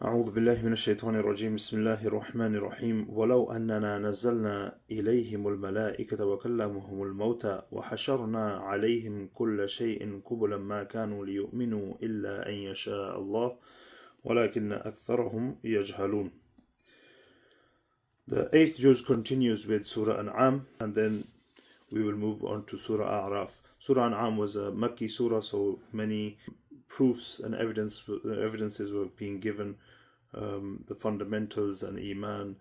أعوذ بالله من الشيطان الرجيم بسم الله الرحمن الرحيم ولو أننا نزلنا إليهم الملائكة وكلمهم الموتى وحشرنا عليهم كل شيء قبلا ما كانوا ليؤمنوا إلا أن يشاء الله ولكن أكثرهم يجهلون. The 8th juz continues with Surah An'am, and then we will move on to Surah A'raf. Surah An'am was a Makki surah, so many proofs and evidences were being given, the fundamentals and Iman,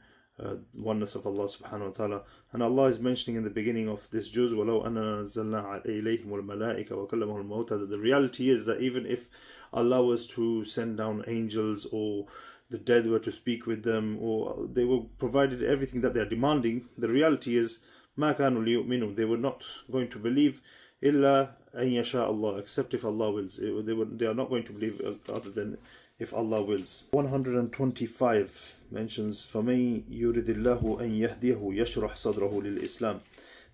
oneness of Allah subhanahu wa ta'ala. And Allah is mentioning in the beginning of this juz, وَلَوْ أَنَّا نَزَّلْنَا إِلَيْهِمُ الْمَلَائِكَ وَكَلَّمَهُ الْمَوْتَى, that the reality is that even if Allah was to send down angels, or the dead were to speak with them, or they were provided everything that they are demanding, the reality is مَا كَانُوا لِيُؤْمِنُوا, they were not going to believe إِلَّا أَن يَشَاءَ اللَّهُ, except if Allah wills. They are not going to believe other than if Allah wills. 125 mentions فَمَن يُرِدِ اللَّهُ أَن يَهْدِيَهُ يَشْرَحْ صَدْرَهُ لِلْإِسْلَامِ,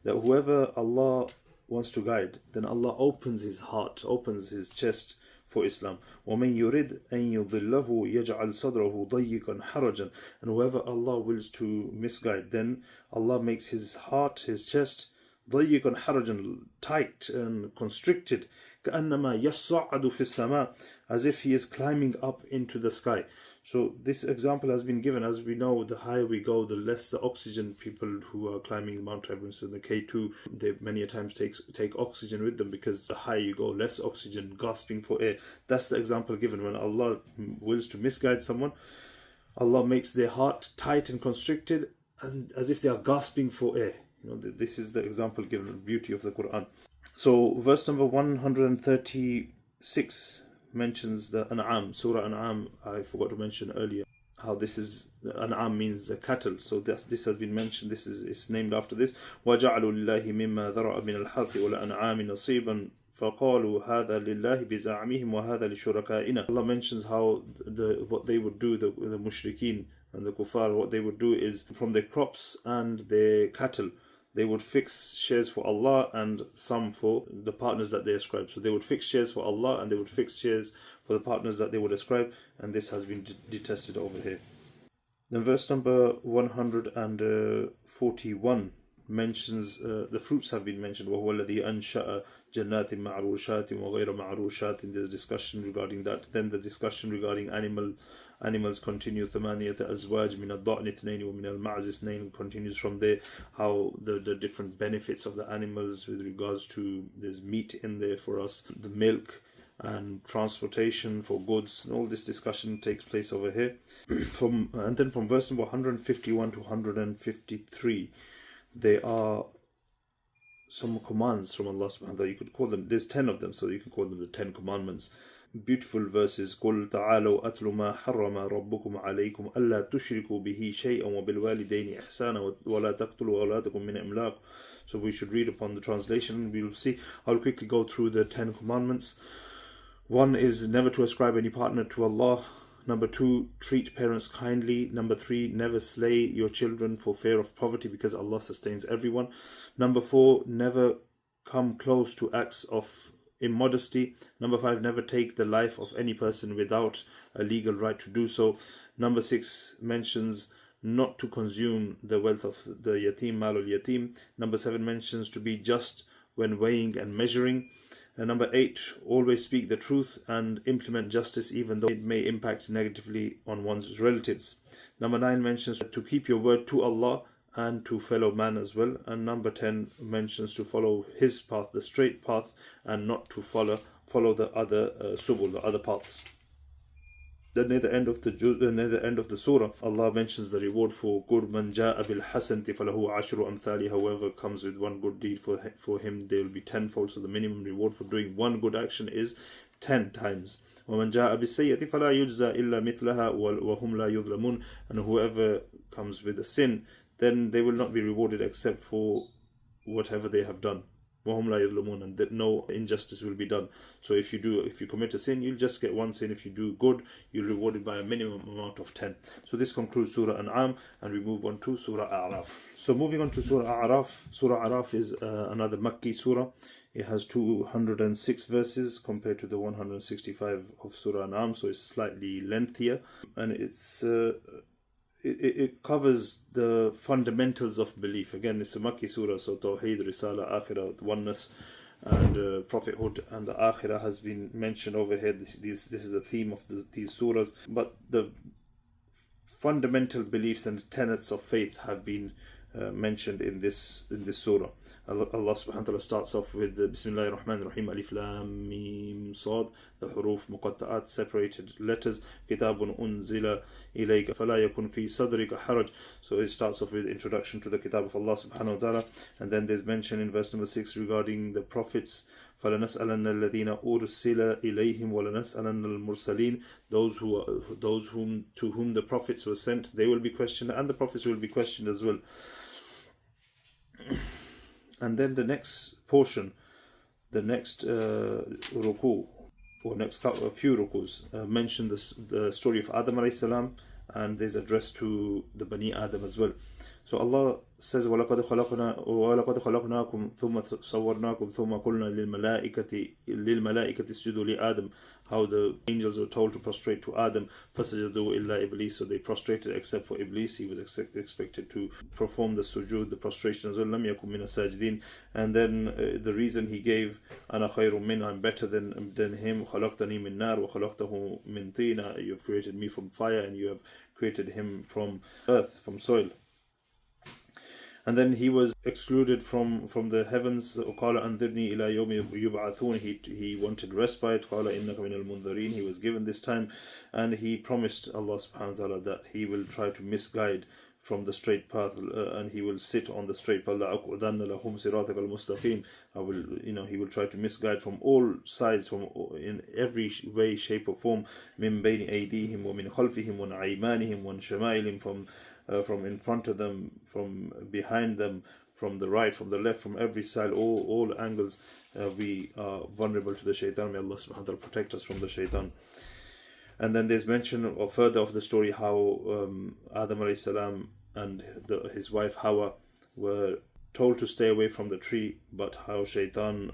that whoever Allah wants to guide, then Allah opens his heart, opens his chest for Islam. وَمَن يُرِدْ أَن يُضِلَّهُ يَجْعَلْ صَدْرَهُ ضَيِّقًا حَرَجًا, and whoever Allah wills to misguide, then Allah makes his heart, his chest, ضَيِّقًا حَرَجًا, tight and constricted, كَأَنَّمَا يَصَّعَّدُ فِي السَّمَاءِ, as if he is climbing up into the sky. So this example has been given. As we know, the higher we go, the less the oxygen. People who are climbing Mount Everest and the K2, they many a times take oxygen with them, because the higher you go, less oxygen, gasping for air. That's the example given. When Allah wills to misguide someone, Allah makes their heart tight and constricted, and as if they are gasping for air. This is the example given, the beauty of the Qur'an. So verse number 136 mentions the An'am, Surah An'am. I forgot to mention earlier how this is, An'am means cattle. So this has been mentioned, it's named after this. وَجَعَلُوا لِلَّهِ مِمَّا ذَرَأَ مِنَ الْحَرْثِ وَالْأَنْعَامِ نَصِيبًا فَقَالُوا هَذَا لِلَّهِ بِزَعْمِهِمْ وَهَذَا لِشُرَكَائِنَا. Allah mentions how what they would do, the mushrikeen and the kuffar, what they would do is, from their crops and their cattle, they would fix shares for Allah and some for the partners that they ascribe. So they would fix shares for Allah and they would fix shares for the partners that they would ascribe, and this has been detested over here. Then verse number 141 mentions, the fruits have been mentioned. وَهُوَ الَّذِي أَنْشَأَ جَنَّاتٍ مَعْرُوشَاتٍ وَغَيْرَ مَعْرُوشَاتٍ. There's discussion regarding that. Then the discussion regarding animals continue. ثمانية أزواج من الضأن اثنين ومن المعز اثنين continues from there, how the different benefits of the animals with regards to, there's meat in there for us, the milk and transportation for goods, and all this discussion takes place over here. And then from verse number 151 to 153, there are some commands from Allah subhanahu wa ta'ala. You could call them, there's 10 of them, so you can call them the 10 commandments. Beautiful verses. قُلْ تَعَالَوْا أَتْلُ مَا حَرَّمَ رَبُّكُمْ عَلَيْكُمْ أَلَّا تُشْرِكُوا بِهِ شَيْئًا وَبِالْوَالِدَيْنِ إِحْسَانًا وَلَا تَقْتُلُوا أَوْلَادَكُمْ مِنْ إِمْلَاقٍ. So we should read upon the translation. We will see. I'll quickly go through the 10 commandments. One is never to ascribe any partner to Allah. Number 2, treat parents kindly. Number 3, never slay your children for fear of poverty, because Allah sustains everyone. Number 4, never come close to acts of immodesty. Number 5, never take the life of any person without a legal right to do so. Number 6 mentions not to consume the wealth of the yatim, malul yatim. Number 7 mentions to be just when weighing and measuring. And number 8, always speak the truth and implement justice even though it may impact negatively on one's relatives. Number 9 mentions to keep your word to Allah and to fellow man as well. And number 10 mentions to follow his path, the straight path, and not to follow the other subul, the other paths. Then near the end of the surah, Allah mentions the reward for good. مَنْ جَاءَ بِالْحَسَنَةِ فَلَهُ عَشْرُ أَمْثَالِهَا. Whoever comes with one good deed, for him there will be tenfold. So the minimum reward for doing one good action is 10 times. وَمَنْ جَاءَ بِالسَّيِّئَةِ فَلَا يُجْزَى إِلَّا مِثْلَهَا وَهُمْ لَا يُظْلَمُونَ. And whoever comes with a sin, then they will not be rewarded except for whatever they have done. وَهُمْ لَا يُظْلَمُونَ, and that no injustice will be done. So if you commit a sin, you'll just get one sin. If you do good, you're rewarded by a minimum amount of 10. So this concludes Surah An'am, and we move on to Surah A'raf. So moving on to Surah A'raf. Surah A'raf is another Makki surah. It has 206 verses compared to the 165 of Surah An'am, so it's slightly lengthier, and it covers the fundamentals of belief. Again, it's a Makki surah, so Tawheed, Risala, Akhirah, oneness, and prophethood, and the Akhirah has been mentioned over here. This is the theme of these surahs, but the fundamental beliefs and tenets of faith have been mentioned in this surah. Allah subhanahu wa ta'ala starts off with the Bismillahir Rahmanir Rahim, Alif Lam Mim Sad, the huruf muqatta'at, separated letters, Kitabun unzila ilayka fala yakun fi sadrika haraj. So it starts off with introduction to the Kitab of Allah subhanahu wa ta'ala, and then there's mention in verse number 6 regarding the prophets. فَلَنَسْأَلَنَّ الَّذِينَ أُرْسِلَ إِلَيْهِمْ وَلَنَسْأَلَنَّ الْمُرْسَلِينَ. Those to whom the prophets were sent, they will be questioned, and the prophets will be questioned as well. And then the next portion, the next ruku, or next a few rukus, mention the story of Adam alayhi salam, and there's address to the Bani Adam as well. So Allah says, وَلَقَدْ خَلَقْنَاكُمْ ثُمَّ صَوَّرْنَاكُمْ ثُمَّ قُلْنَا لِلْمَلَائِكَةِ اسْجُدُوا لِآدَمَ. How the angels were told to prostrate to Adam, فَسَجَدُوا إِلَّا إِبْلِيسَ. So they prostrated except for Iblis. He was expected to perform the sujood, the prostration as well. لَمْ يَكُمْ مِنَ السَّاجِدِينَ. And then the reason he gave, أَنَا خَيْرٌ مِنْ, I'm better than him. خَلَقْتَنِي مِنْ نَارٍ وَخَلَقْتَهُ مِنْ طِينٍ. You have created me from fire, and you have created him from earth, from soil. And then he was excluded from the heavens. قَالَ أَنذِرْنِي إِلَى يَوْمِ يُبْعَثُونَ. He wanted respite. قَالَ إِنَّكَ مِنَ الْمُنذَرِينَ. He was given this time, and he promised Allah subhanahu wa ta'ala that he will try to misguide from the straight path, and he will sit on the straight path. لَأَقْعُدَنَّ لَهُمْ صِرَاطَكَ الْمُسْتَقِيمَ. He will try to misguide from all sides, in every way, shape or form. مِنْ بَيْنِ أَيْدِيهِمْ وَمِنْ خَلْفِهِمْ وَمِنْ أَيْمَانِهِمْ وَمِنْ شَمَائِلِهِمْ. From in front of them, from behind them, from the right, from the left, from every side, all angles, we are vulnerable to the shaitan. May Allah subhanahu wa ta'ala protect us from the shaitan. And then there's mention or further of the story how Adam alayhi salam and his wife Hawa were told to stay away from the tree, but how shaitan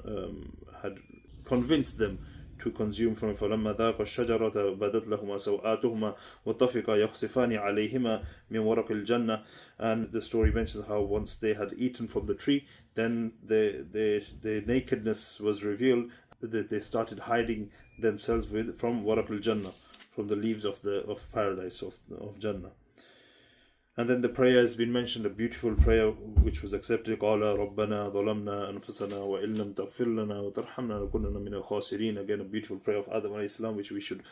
had convinced them to consume from it. فَلَمَّا ذَاقَ الشَّجَرَةَ بَدَتْ لَهُمَا سَوْآتُهُمَا وَطَفِقَا يَخْصِفَانِ عَلَيْهِمَا مِنْ وَرَقِ الْجَنَّةِ. And the story mentions how once they had eaten from the tree, then their nakedness was revealed, that they started hiding themselves from waraq al-Jannah, from the leaves of paradise, of Jannah. And then the prayer has been mentioned, a beautiful prayer which was accepted. قَالَ رَبَّنَا ظَلَمْنَا أَنفُسَنَا وَإِن لَمْ تَغْفِرْ لَنَا وَتَرْحَمْنَا لَنَكُونَنَّ مِنَ الْخَاسِرِينَ. Again, a beautiful prayer of Adam alayhi salam, which we should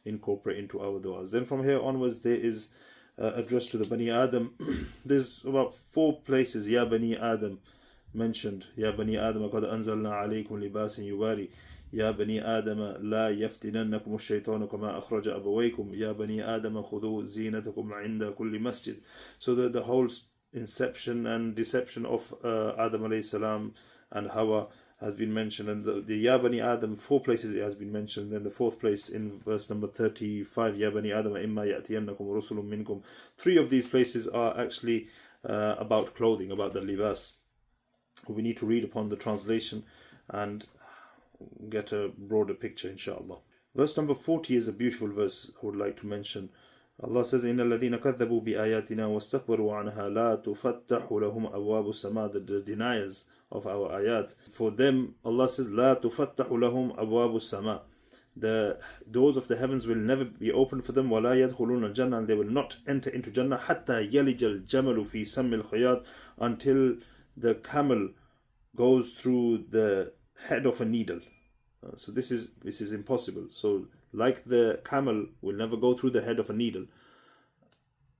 incorporate into our du'as. Then from here onwards, there is address to the Bani Adam. There's about 4 places Ya Bani Adam mentioned. Ya Bani Adam قَدْ أَنزَلْنَا عَلَيْكُمْ لِبَاسٍ يُوَارِي يا بني آدم لا يفتننكم الشيطان كما أخرج أبويكم يا بني آدم خذوا زينتكم عند كل مسجد. So the whole inception and deception of Adam alayhi salam and Hawa has been mentioned, and the Ya Bani Adam, 4 places it has been mentioned. Then the 4th place in verse number 35, Ya Bani Adam إِمَّا يَأْتِيَنَّكُمْ رُسُلٌ مِّنْكُمْ. 3 of these places are actually about clothing, about the libas. We need to read upon the translation and get a broader picture, inshallah. Verse number 40 is a beautiful verse I would like to mention. Allah says, إِنَّ الَّذِينَ كَذَّبُوا بِآيَاتِنَا وَاسْتَكْبَرُوا عَنْهَا لَا تُفَتَّحُ لَهُمْ أَبْوَابُ السَّمَاءِ. The deniers of our ayat, for them Allah says, لَا تُفَتَّحُ لَهُمْ أَبْوَابُ السَّمَاءِ. The doors of the heavens will never be open for them. وَلَا يَدْخُلُونَ الْجَنَّةَ. And they will not enter into Jannah حَتَّى يَلِجَ الْجَمَلُ فِي سَمِّ الْخِيَاطِ. Until the camel goes through the head of a needle. So this is impossible. So like the camel will never go through the head of a needle,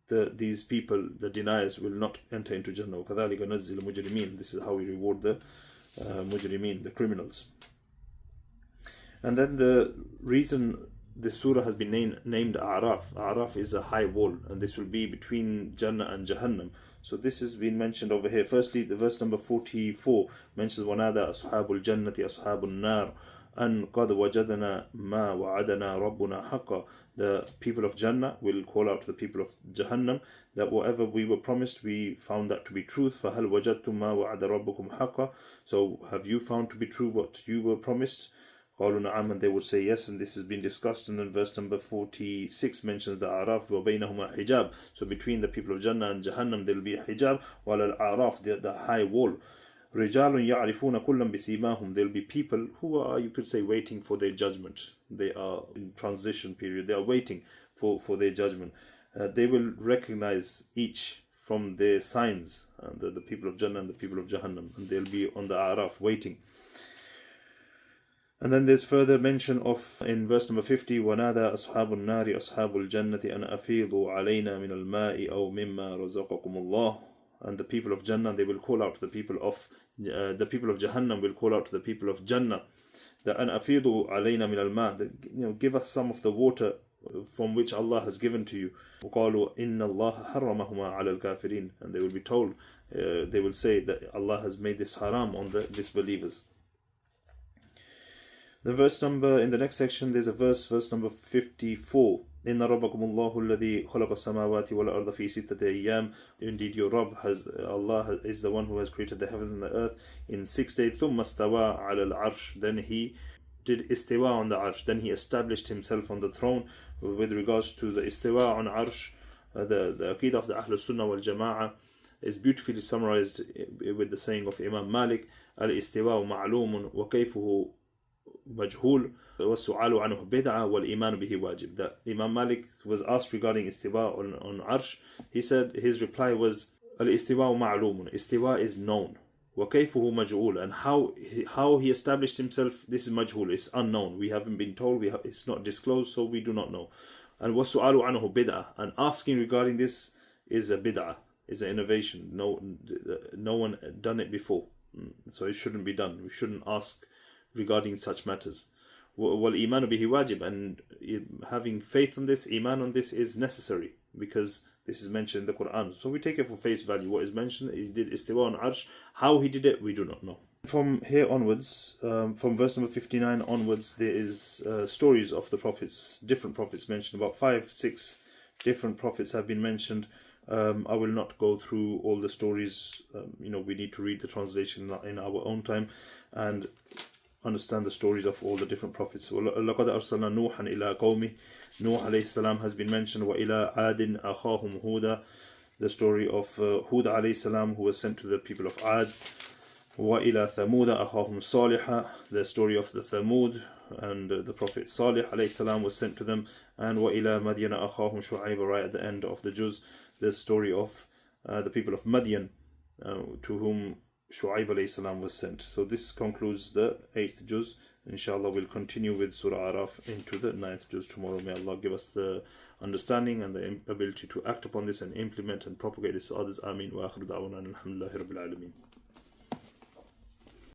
these people, the deniers, will not enter into Jannah. وَكَذَلِكَ نَزِّلُ الْمُجْرِمِينَ. This is how we reward the mujrimeen, the criminals. And then the reason the surah has been named A'raf. A'raf is a high wall, and this will be between Jannah and Jahannam. So this has been mentioned over here. Firstly, the verse number 44 mentions وَنَادَى أَصْحَابُ الْجَنَّةِ أَصْحَابُ النَّارِ أن قد وجدنا ما وعدنا ربنا حقا. The people of Jannah will call out to the people of Jahannam that whatever we were promised, we found that to be truth. فهل وجدتم ما وعد ربكم حقا. So have you found to be true what you were promised? قالوا نعم, and they would say yes, and this has been discussed. And then verse number 46 mentions the A'raf وبينهما حجاب. So between the people of Jannah and Jahannam there will be a hijab, وعلى الأعراف, the high wall. رجال يعرفون كلا بسيماهم. There will be people who are, you could say, waiting for their judgment. They are in transition period. They are waiting for their judgment. They will recognize each from their signs, the people of Jannah and the people of Jahannam, and they'll be on the A'raf waiting. And then there's further mention of, in verse number 50, وَنَادَى أَصْحَابُ النَّارِ أَصْحَابُ الْجَنَّةِ أَنْ أَفِيضُوا عَلَيْنَا مِنَ الْمَاءِ أَوْ مِمَّا رَزَقَكُمُ اللَّهُ. And the people of Jannah, they will call out to the people of Jahannam will call out to the people of Jannah, that أَنْ أَفِيضُوا عَلَيْنَا مِنَ الْمَاءِ, give us some of the water from which Allah has given to you. وَقَالُوا إِنَّ اللَّهَ حَرَّمَهُمَا عَلَى الْكَافِرِينَ. And they will be told, they will say that Allah has made this haram on the disbelievers. The verse number in the next section, there's a verse number 54. إِنَّ رَبَّكُمُ اللَّهُ الَّذِي خَلَقَ السَّمَاوَاتِ وَالْأَرْضَ فِي سِتَّةِ أَيَّامٍ. Indeed, your Rabb Allah is the one who has created the heavens and the earth in 6 days. ثُمَّ اسْتَوَى عَلَى الْعَرْشِ. Then he did istiwa on the arsh. Then he established himself on the throne. With regards to the istiwa on arsh, the aqidah of the Ahlul Sunnah wal Jama'ah is beautifully summarized with the saying of Imam Malik, al-istiwa ma'lumun wa kayfuhu majhul wa su'alu anhu bid'ah wal iman bihi wajib. That Imam Malik was asked regarding istiwa on arsh. He said, his reply was, al-istiwa ma'lumun, istiwa is known, wa kayfuhu majhul, and how he established himself, this is majhul, it's unknown, we haven't been told, it's not disclosed, so we do not know. And wa su'alu anhu bid'ah, and asking regarding this is a bid'ah, is an innovation. No one done it before, so it shouldn't be done. We shouldn't ask regarding such matters. Wal iman bihi wajib, and having faith on this, iman on this, is necessary, because this is mentioned in the Qur'an. So we take it for face value. What is mentioned, he did istiwa on arsh. How he did it, we do not know. From here onwards, from verse number 59 onwards, there is stories of the prophets, different prophets mentioned. About 5-6 different prophets have been mentioned. I will not go through all the stories. We need to read the translation in our own time and understand the stories of all the different prophets. لَقَدْ أَرْسَلْنَا نُوحًا إِلَىٰ قَوْمِهِ. Nuh alayhi salam has been mentioned. وَإِلَىٰ عَادٍ أَخَاهُمْ هُودًا. The story of Hud alayhi salam, who was sent to the people of Ad. وَإِلَىٰ ثَمُودَ أَخَاهُمْ صَالِحًا. The story of the Thamud, and the Prophet Salih alayhi salam was sent to them. And وَإِلَىٰ مَدْيَنَ أَخَاهُمْ شُعَيْبًا. Right at the end of the juz, the story of the people of Madian, to whom Shu'aib alayhi salam was sent. So this concludes the 8th juz. Inshallah, we'll continue with Surah Araf into the 9th juz tomorrow. May Allah give us the understanding and the ability to act upon this and implement and propagate this to others. Ameen. Wa akhiru da'wana alhamdulillahi rabbil alameen.